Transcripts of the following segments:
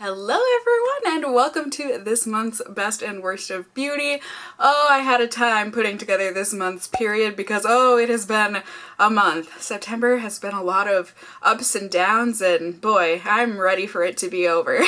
Hello everyone and welcome to this month's Best and Worst of Beauty. Oh, I had a time putting together this month's period because it has been a month. September has been a lot of ups and downs and boy, I'm ready for it to be over.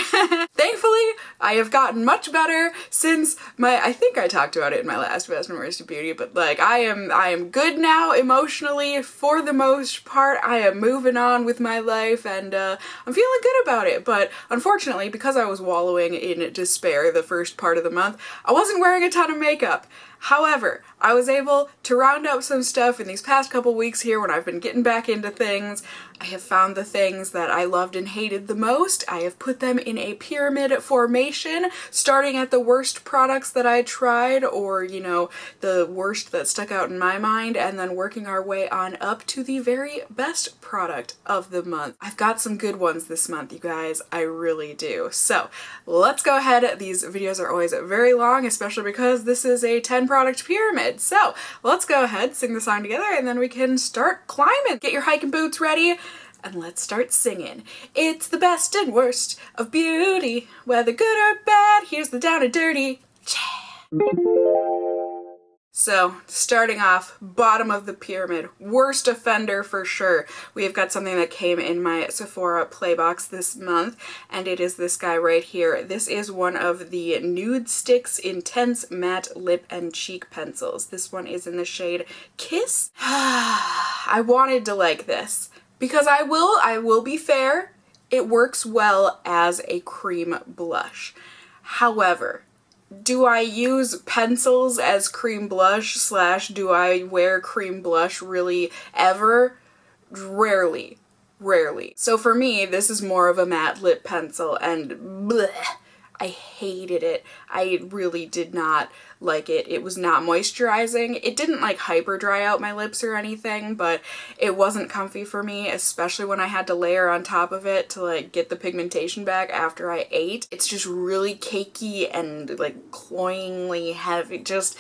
Thankfully, I have gotten much better since I think I talked about it in my last Best and Worst of Beauty, but like I am good now emotionally for the most part. I am moving on with my life and I'm feeling good about it, but unfortunately, because I was wallowing in despair the first part of the month, I wasn't wearing a ton of makeup. However, I was able to round up some stuff in these past couple weeks here when I've been getting back into things. I have found the things that I loved and hated the most. I have put them in a pyramid formation, starting at the worst products that I tried, or, you know, the worst that stuck out in my mind, and then working our way on up to the very best product of the month. I've got some good ones this month, you guys. I really do. So let's go ahead. These videos are always very long, especially because this is a 10 product pyramid. So let's go ahead, sing the song together, and then we can start climbing. Get your hiking boots ready and let's start singing. It's the best and worst of beauty, whether good or bad, here's the down and dirty. So, starting off, bottom of the pyramid, worst offender for sure. We have got something that came in my Sephora Playbox this month, and it is this guy right here. This is one of the Nude Sticks Intense Matte Lip and Cheek Pencils. This one is in the shade Kiss. I wanted to like this, because I will be fair, it works well as a cream blush. However, do I use pencils as cream blush / do I wear cream blush really ever? Rarely. So for me, this is more of a matte lip pencil and bleh, I hated it. I really did not like it. It was not moisturizing. It didn't like hyper dry out my lips or anything, but it wasn't comfy for me, especially when I had to layer on top of it to like get the pigmentation back after I ate. It's just really cakey and like cloyingly heavy. Just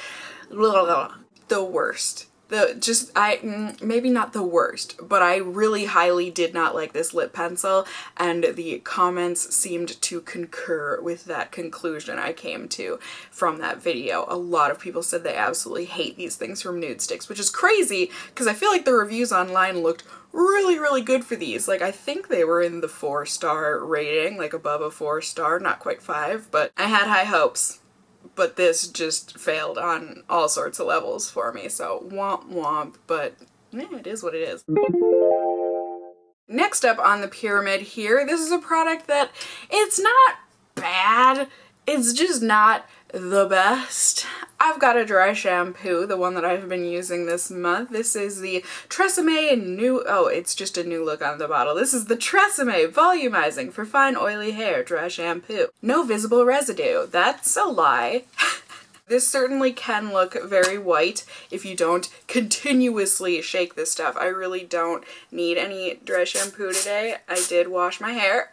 the worst. Maybe not the worst, but I really highly did not like this lip pencil, and the comments seemed to concur with that conclusion I came to from that video. A lot of people said they absolutely hate these things from Nude Sticks, which is crazy because I feel like the reviews online looked really good for these. Like, I think they were in the 4-star rating, like above a 4-star, not quite 5, but I had high hopes. But this just failed on all sorts of levels for me, so womp womp, but yeah, it is what it is. Next up on the pyramid here, this is a product that it's not bad, it's just not the best. I've got a dry shampoo, the one that I've been using this month. This is the Tresemme it's just a new look on the bottle. This is the Tresemme Volumizing for Fine Oily Hair Dry Shampoo. No visible residue. That's a lie. This certainly can look very white if you don't continuously shake this stuff. I really don't need any dry shampoo today. I did wash my hair,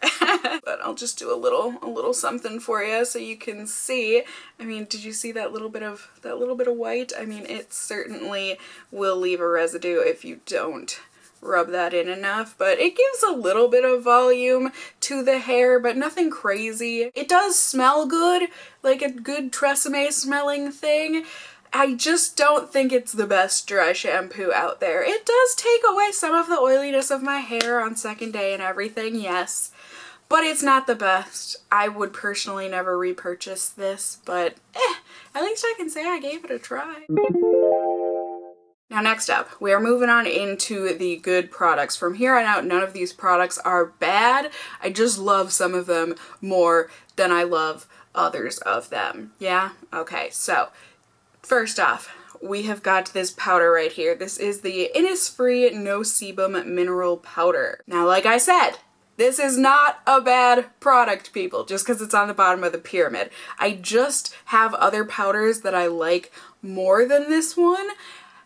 but I'll just do a little something for you so you can see. I mean, did you see that little bit of white? I mean, it certainly will leave a residue if you don't rub that in enough, but it gives a little bit of volume to the hair, but nothing crazy. It does smell good, like a good Tresemme smelling thing. I just don't think it's the best dry shampoo out there. It does take away some of the oiliness of my hair on second day and everything, yes, but it's not the best. I would personally never repurchase this, but at least I can say I gave it a try. Now next up, we are moving on into the good products. From here on out, none of these products are bad. I just love some of them more than I love others of them. Yeah? Okay, so first off, we have got this powder right here. This is the Innisfree No Sebum Mineral Powder. Now, like I said, this is not a bad product, people, just because it's on the bottom of the pyramid. I just have other powders that I like more than this one.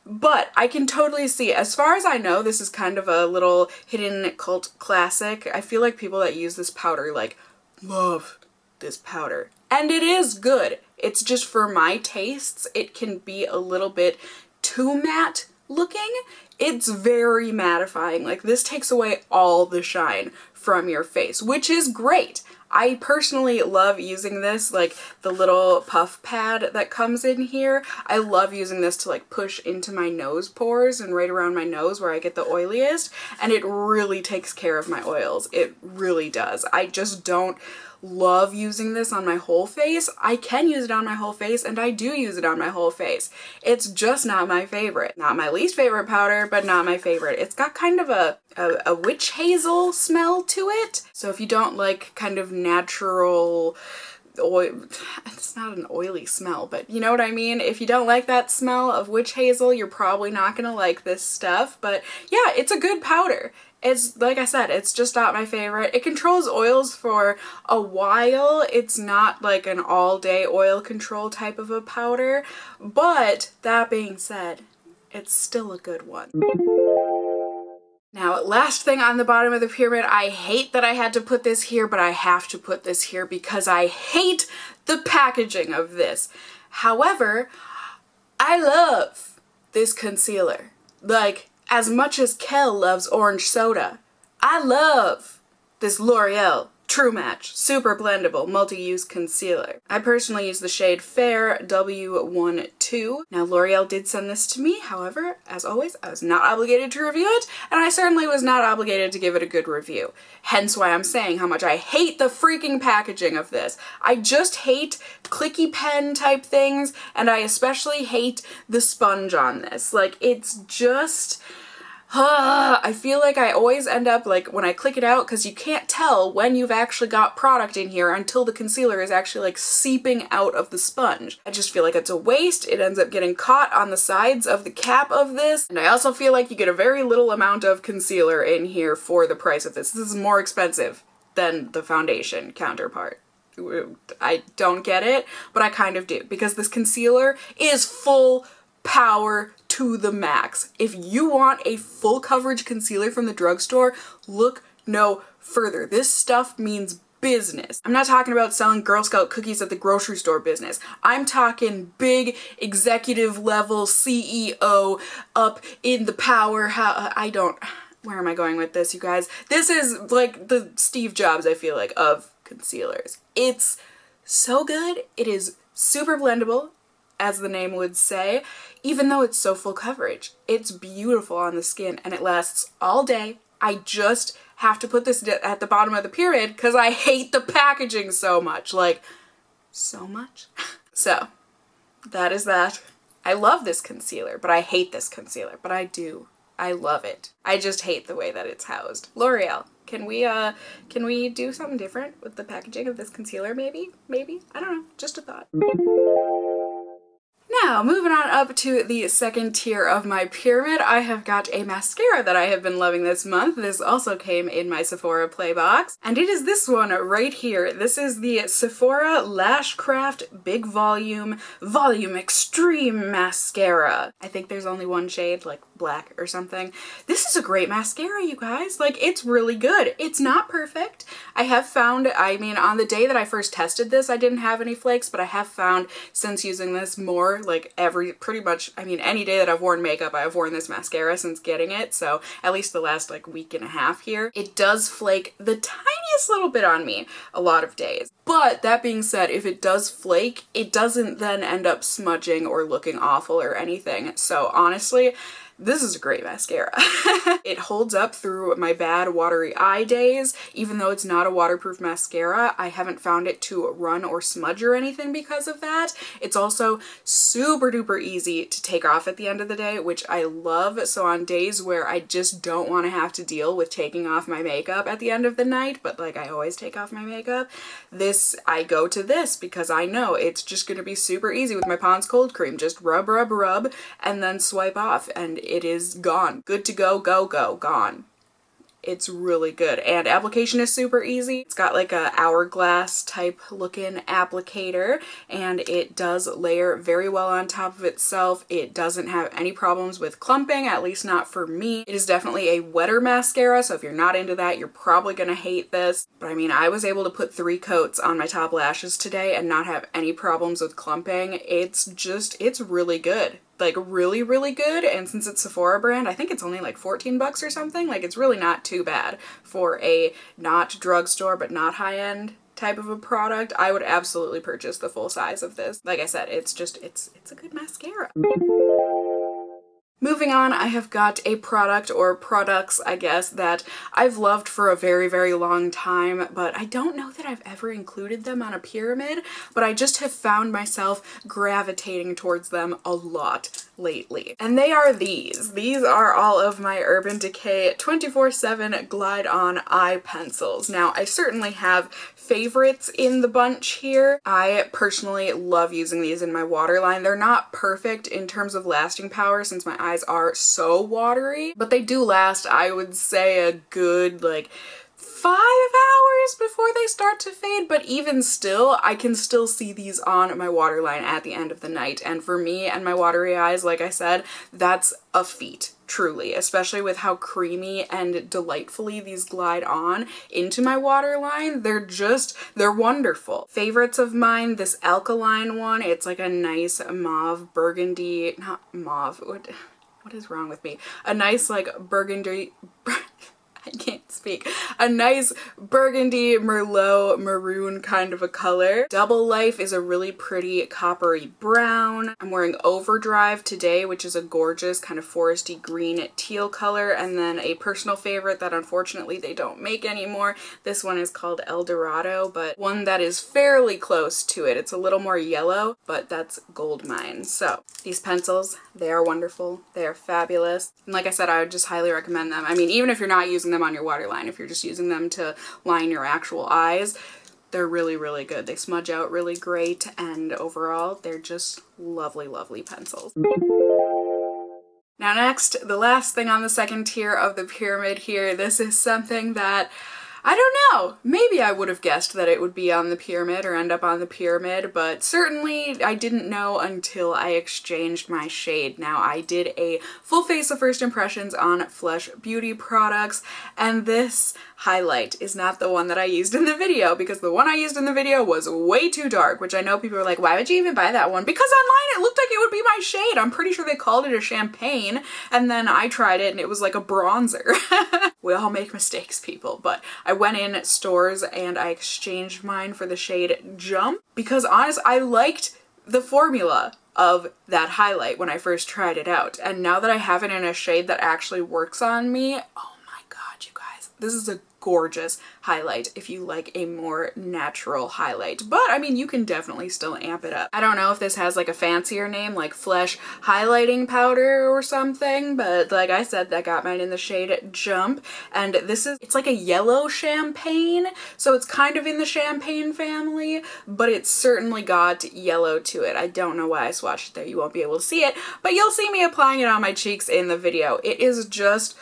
But I can totally see, as far as I know, this is kind of a little hidden cult classic. I feel like people that use this powder, like, love this powder. And it is good. It's just for my tastes, it can be a little bit too matte looking. It's very mattifying. Like, this takes away all the shine from your face, which is great. I personally love using this, like the little puff pad that comes in here. I love using this to like push into my nose pores and right around my nose where I get the oiliest, and it really takes care of my oils. It really does. I just don't love using this on my whole face. I can use it on my whole face, and I do use it on my whole face. It's just not my favorite. Not my least favorite powder, but not my favorite. It's got kind of a witch hazel smell to it. So if you don't like kind of natural oil, it's not an oily smell, but you know what I mean? If you don't like that smell of witch hazel, you're probably not gonna like this stuff. But yeah, it's a good powder. It's, like I said, it's just not my favorite. It controls oils for a while. It's not like an all-day oil control type of a powder, but that being said, it's still a good one. Now, last thing on the bottom of the pyramid, I hate that I had to put this here, but I have to put this here because I hate the packaging of this. However, I love this concealer. Like, as much as Kel loves orange soda, I love this L'Oreal True Match Super Blendable Multi-Use Concealer. I personally use the shade Fair W12. Now, L'Oreal did send this to me. However, as always, I was not obligated to review it, and I certainly was not obligated to give it a good review. Hence why I'm saying how much I hate the freaking packaging of this. I just hate clicky pen type things, and I especially hate the sponge on this. Like, it's just... I feel like I always end up like when I click it out, because you can't tell when you've actually got product in here until the concealer is actually like seeping out of the sponge. I just feel like it's a waste. It ends up getting caught on the sides of the cap of this. And I also feel like you get a very little amount of concealer in here for the price of this. This is more expensive than the foundation counterpart. I don't get it, but I kind of do, because this concealer is full power to the max. If you want a full coverage concealer from the drugstore, look no further. This stuff means business. I'm not talking about selling Girl Scout cookies at the grocery store business. I'm talking big executive level CEO up in the power. Where am I going with this, you guys? This is like the Steve Jobs, I feel like, of concealers. It's so good. It is super blendable, as the name would say, even though it's so full coverage. It's beautiful on the skin and it lasts all day. I just have to put this at the bottom of the pyramid because I hate the packaging so much. Like, so much. So, that is that. I love this concealer, but I hate this concealer. But I do. I love it. I just hate the way that it's housed. L'Oreal, can we do something different with the packaging of this concealer maybe? Maybe? I don't know. Just a thought. Now, moving on up to the second tier of my pyramid, I have got a mascara that I have been loving this month. This also came in my Sephora Play box, and it is this one right here. This is the Sephora Lashcraft Big Volume Extreme Mascara. I think there's only one shade, like black or something. This is a great mascara, you guys. Like, it's really good. It's not perfect. I have found, I mean, on the day that I first tested this, I didn't have any flakes, but I have found since using this more, like pretty much, I mean, any day that I've worn makeup, I've worn this mascara since getting it. So at least the last like week and a half here, it does flake the tiniest little bit on me a lot of days. But that being said, if it does flake, it doesn't then end up smudging or looking awful or anything. So honestly, this is a great mascara. It holds up through my bad watery eye days. Even though it's not a waterproof mascara, I haven't found it to run or smudge or anything because of that. It's also super duper easy to take off at the end of the day, which I love. So on days where I just don't want to have to deal with taking off my makeup at the end of the night, but like I always take off my makeup, I go to this because I know it's just going to be super easy with my Pond's Cold Cream. Just rub, rub, rub, and then swipe off, and it is gone. Good to go, gone. It's really good, and application is super easy. It's got like a hourglass type looking applicator, and it does layer very well on top of itself. It doesn't have any problems with clumping, at least not for me. It is definitely a wetter mascara, so if you're not into that, you're probably gonna hate this. But I mean, I was able to put 3 coats on my top lashes today and not have any problems with clumping. It's really good. Like really, really good. And since it's Sephora brand, I think it's only like 14 bucks or something. Like, it's really not too bad for a not drugstore but not high-end type of a product, I would absolutely purchase the full size of this. Like I said, it's a good mascara. Moving on, I have got a product, or products, I guess, that I've loved for a very, very long time, but I don't know that I've ever included them on a pyramid, but I just have found myself gravitating towards them a lot lately. And they are these. These are all of my Urban Decay 24/7 Glide On Eye Pencils. Now, I certainly have favorites in the bunch here. I personally love using these in my waterline. They're not perfect in terms of lasting power since my eyes are so watery, but they do last, I would say, a good like 5 hours before they start to fade, but even still, I can still see these on my waterline at the end of the night. And for me and my watery eyes, like I said, that's a feat, truly, especially with how creamy and delightfully these glide on into my waterline. They're wonderful. Favorites of mine, this alkaline one, it's like a nice mauve burgundy, not mauve, what is wrong with me? A nice like burgundy, I can't speak. A nice burgundy Merlot maroon kind of a color. Double Life is a really pretty coppery brown. I'm wearing Overdrive today, which is a gorgeous kind of foresty green teal color. And then a personal favorite that unfortunately they don't make anymore. This one is called El Dorado, but one that is fairly close to it. It's a little more yellow, but that's Gold Mine. So these pencils, they are wonderful. They are fabulous. And like I said, I would just highly recommend them. I mean, even if you're not using them on your waterline, if you're just using them to line your actual eyes, they're really, really good. They smudge out really great, and overall, they're just lovely, lovely pencils. Now next, the last thing on the second tier of the pyramid here, this is something that I don't know, maybe I would have guessed that it would be on the pyramid or end up on the pyramid, but certainly I didn't know until I exchanged my shade. Now, I did a full face of first impressions on Flush Beauty products, and this highlight is not the one that I used in the video, because the one I used in the video was way too dark, which I know people are like, why would you even buy that one? Because online it looked like it would be my shade. I'm pretty sure they called it a champagne, and then I tried it and it was like a bronzer. We all make mistakes, people, but I went in stores and I exchanged mine for the shade Jump, because honestly, I liked the formula of that highlight when I first tried it out, and now that I have it in a shade that actually works on me, oh my god, you guys, this is a gorgeous highlight if you like a more natural highlight. But I mean, you can definitely still amp it up. I don't know if this has like a fancier name like Flesh Highlighting Powder or something, but like I said, I got mine in the shade Jump, and it's like a yellow champagne, so it's kind of in the champagne family, but it's certainly got yellow to it. I don't know why I swatched it there, you won't be able to see it, but you'll see me applying it on my cheeks in the video. It is just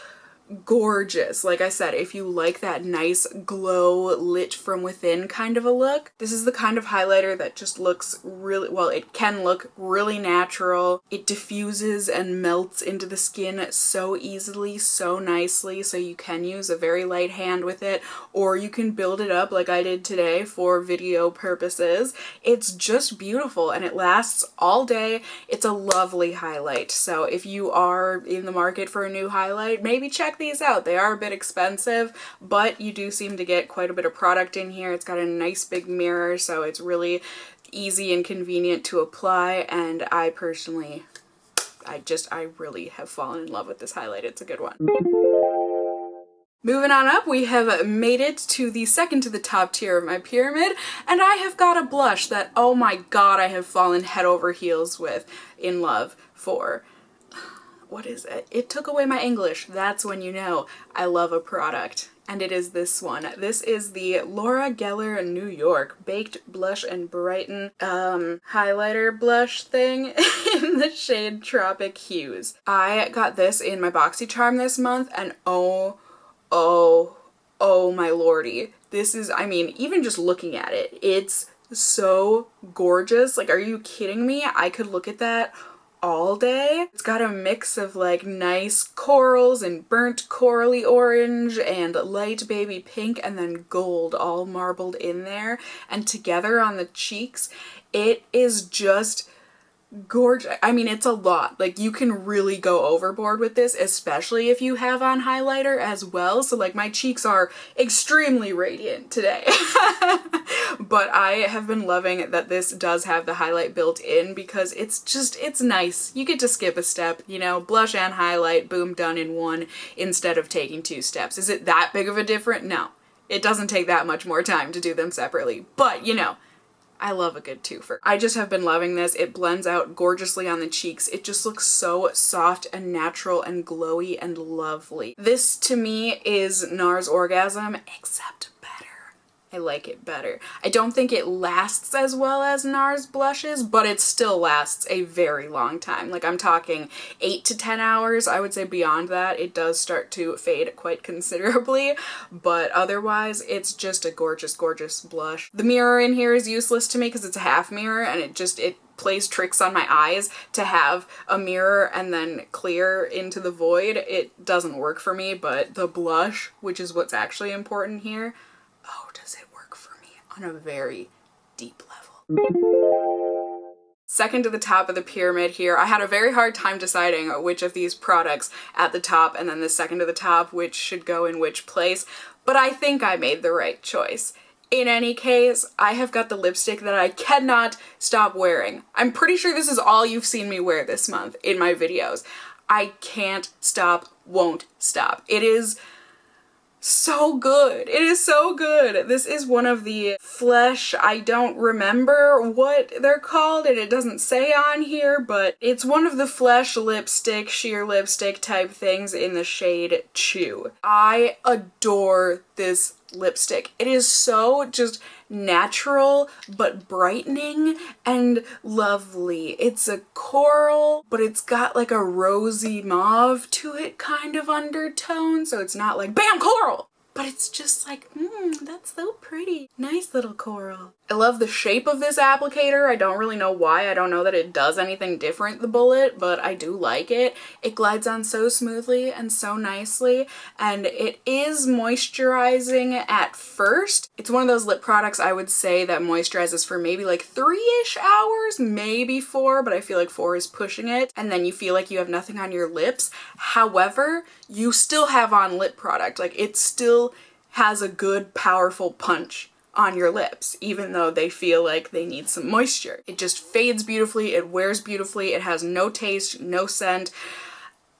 gorgeous. Like I said, if you like that nice glow lit from within kind of a look, this is the kind of highlighter that just looks really, well, it can look really natural. It diffuses and melts into the skin so easily, so nicely, so you can use a very light hand with it, or you can build it up like I did today for video purposes. It's just beautiful and it lasts all day. It's a lovely highlight. So if you are in the market for a new highlight, maybe check these out. They are a bit expensive, but you do seem to get quite a bit of product in here. It's got a nice big mirror, so it's really easy and convenient to apply, and I personally, I really have fallen in love with this highlight. It's a good one. Moving on up, we have made it to the second to the top tier of my pyramid, and I have got a blush that, oh my god, I have fallen head over heels with, in love for. What is it? It took away my English. That's when you know I love a product. And it is this one. This is the Laura Geller New York Baked Blush and Brighten highlighter blush thing in the shade Tropic Hues. I got this in my BoxyCharm this month, and oh my lordy. This is, I mean, even just looking at it, it's so gorgeous. Like, are you kidding me? I could look at that all day. It's got a mix of like nice corals and burnt corally orange and light baby pink and then gold all marbled in there and together on the cheeks. It is just gorgeous. I mean, it's a lot. Like, you can really go overboard with this, especially if you have on highlighter as well. So like, my cheeks are extremely radiant today. But I have been loving that this does have the highlight built in, because it's nice. You get to skip a step, you know, blush and highlight, boom, done in one, instead of taking 2 steps. Is it that big of a difference? No. It doesn't take that much more time to do them separately. But, you know, I love a good twofer. I just have been loving this. It blends out gorgeously on the cheeks. It just looks so soft and natural and glowy and lovely. This to me is NARS Orgasm, except better. I like it better. I don't think it lasts as well as NARS blushes, but it still lasts a very long time. Like, I'm talking 8 to 10 hours. I would say beyond that, it does start to fade quite considerably, but otherwise, it's just a gorgeous, gorgeous blush. The mirror in here is useless to me because it's a half mirror, and it plays tricks on my eyes to have a mirror and then clear into the void. It doesn't work for me, but the blush, which is what's actually important here, oh, does it work for me on a very deep level. Second to the top of the pyramid here, I had a very hard time deciding which of these products at the top and then the second to the top, which should go in which place, but I think I made the right choice. In any case, I have got the lipstick that I cannot stop wearing. I'm pretty sure this is all you've seen me wear this month in my videos. I can't stop, won't stop. It is so good. It is so good. This is one of the Flesh, I don't remember what they're called and it doesn't say on here, but it's one of the Flesh lipstick, sheer lipstick type things in the shade Chew. I adore this lipstick. It is so just natural but brightening and lovely. It's a coral, but it's got like a rosy mauve to it kind of undertone, so it's not like bam, coral! But it's just like, that's so pretty. Nice little coral. I love the shape of this applicator. I don't really know why. I don't know that it does anything different, the bullet, but I do like it. It glides on so smoothly and so nicely, and it is moisturizing at first. It's one of those lip products I would say that moisturizes for maybe like 3-ish hours, maybe 4, but I feel like 4 is pushing it, and then you feel like you have nothing on your lips. However, you still have on lip product. Like, it still has a good, powerful punch on your lips, even though they feel like they need some moisture. It just fades beautifully, it wears beautifully, it has no taste, no scent.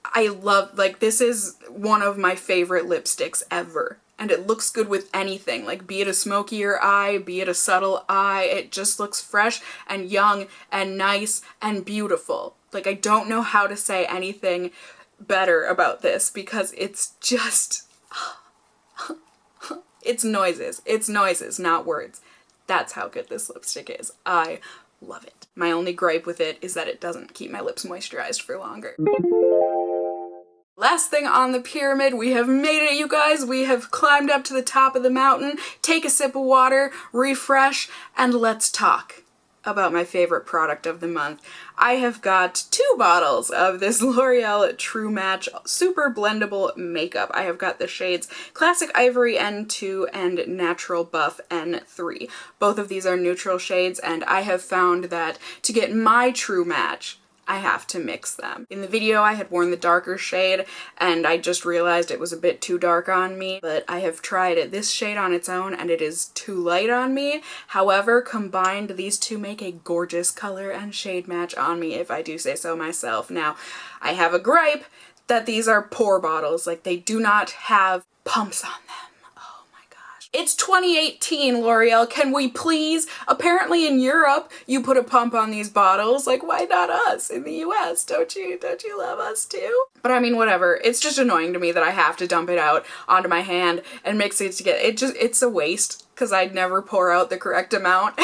I love, like, this is one of my favorite lipsticks ever. And it looks good with anything, like, be it a smokier eye, be it a subtle eye, it just looks fresh and young and nice and beautiful. Like, I don't know how to say anything better about this because it's just... It's noises, not words. That's how good this lipstick is. I love it. My only gripe with it is that it doesn't keep my lips moisturized for longer. Last thing on the pyramid, we have made it, you guys. We have climbed up to the top of the mountain. Take a sip of water, refresh, and let's talk about my favorite product of the month. I have got 2 bottles of this L'Oreal True Match Super Blendable Makeup. I have got the shades Classic Ivory N2 and Natural Buff N3. Both of these are neutral shades, and I have found that to get my true match, I have to mix them. In the video, I had worn the darker shade, and I just realized it was a bit too dark on me, but I have tried this shade on its own, and it is too light on me. However, combined, these two make a gorgeous color and shade match on me, if I do say so myself. Now, I have a gripe that these are pour bottles. Like, they do not have pumps on them. It's 2018, L'Oreal, can we please? Apparently in Europe, you put a pump on these bottles. Like, why not us in the US? Don't you love us too? But I mean, whatever. It's just annoying to me that I have to dump it out onto my hand and mix it together. It's a waste because I'd never pour out the correct amount.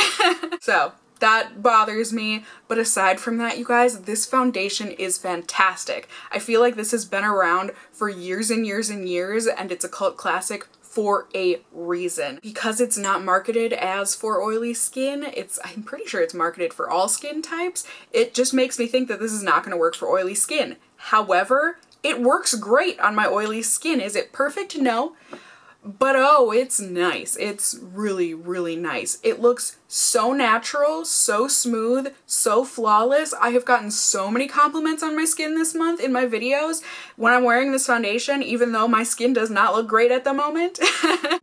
So that bothers me. But aside from that, you guys, this foundation is fantastic. I feel like this has been around for years and years and years, and it's a cult classic for a reason. Because it's not marketed as for oily skin, I'm pretty sure it's marketed for all skin types, it just makes me think that this is not going to work for oily skin. However, it works great on my oily skin. Is it perfect? No. But oh, it's nice. It's really, really nice. It looks so natural, so smooth, so flawless. I have gotten so many compliments on my skin this month in my videos when I'm wearing this foundation, even though my skin does not look great at the moment.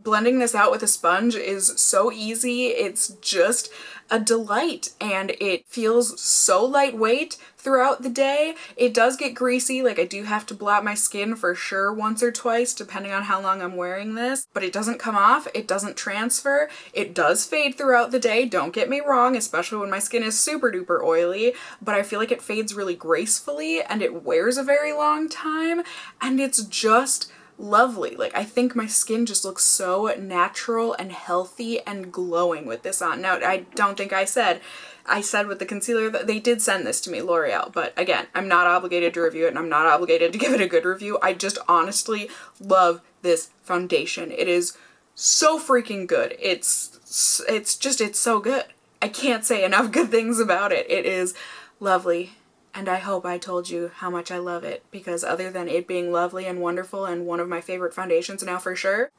Blending this out with a sponge is so easy. It's just a delight, and it feels so lightweight throughout the day. It does get greasy, like I do have to blot my skin for sure once or twice depending on how long I'm wearing this, but it doesn't come off, it doesn't transfer, it does fade throughout the day, don't get me wrong, especially when my skin is super duper oily, but I feel like it fades really gracefully and it wears a very long time, and it's just lovely. Like, I think my skin just looks so natural and healthy and glowing with this on. Now, I don't think I said with the concealer that they did send this to me, L'Oreal, but again, I'm not obligated to review it and I'm not obligated to give it a good review. I just honestly love this foundation. It is so freaking good. It's so good. I can't say enough good things about it. It is lovely. And I hope I told you how much I love it, because other than it being lovely and wonderful and one of my favorite foundations now for sure,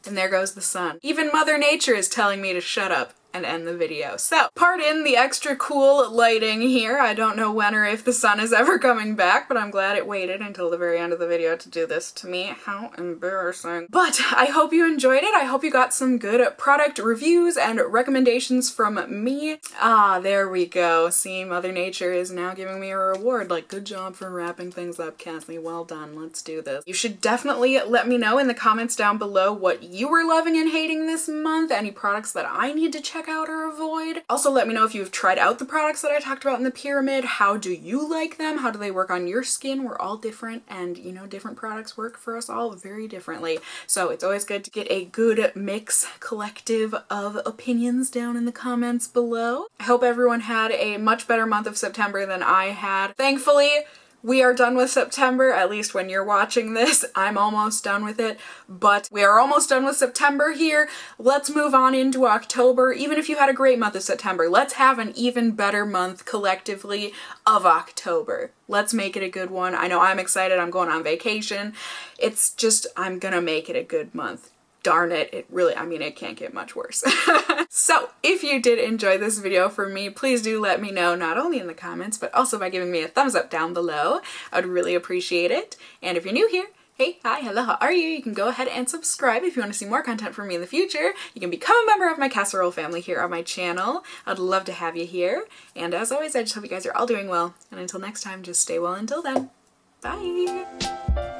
and there goes the sun. Even Mother Nature is telling me to shut up and end the video. So, pardon the extra cool lighting here. I don't know when or if the sun is ever coming back, but I'm glad it waited until the very end of the video to do this to me. How embarrassing. But I hope you enjoyed it. I hope you got some good product reviews and recommendations from me. Ah, there we go. See, Mother Nature is now giving me a reward. Like, good job for wrapping things up, Cassie. Well done. Let's do this. You should definitely let me know in the comments down below what you were loving and hating this month, any products that I need to check out or avoid. Also, let me know if you've tried out the products that I talked about in the pyramid. How do you like them? How do they work on your skin? We're all different, and you know, different products work for us all very differently. So it's always good to get a good mix, collective of opinions down in the comments below. I hope everyone had a much better month of September than I had. Thankfully, we are done with September, at least when you're watching this. I'm almost done with it, but we are almost done with September here. Let's move on into October. Even if you had a great month of September, let's have an even better month collectively of October. Let's make it a good one. I know I'm excited. I'm going on vacation. It's just, I'm gonna make it a good month. Darn it, it really, I mean, it can't get much worse. So, if you did enjoy this video from me, please do let me know, not only in the comments, but also by giving me a thumbs up down below. I'd really appreciate it. And if you're new here, hey, hi, hello, how are you? You can go ahead and subscribe if you want to see more content from me in the future. You can become a member of my casserole family here on my channel. I'd love to have you here. And as always, I just hope you guys are all doing well. And until next time, just stay well until then. Bye!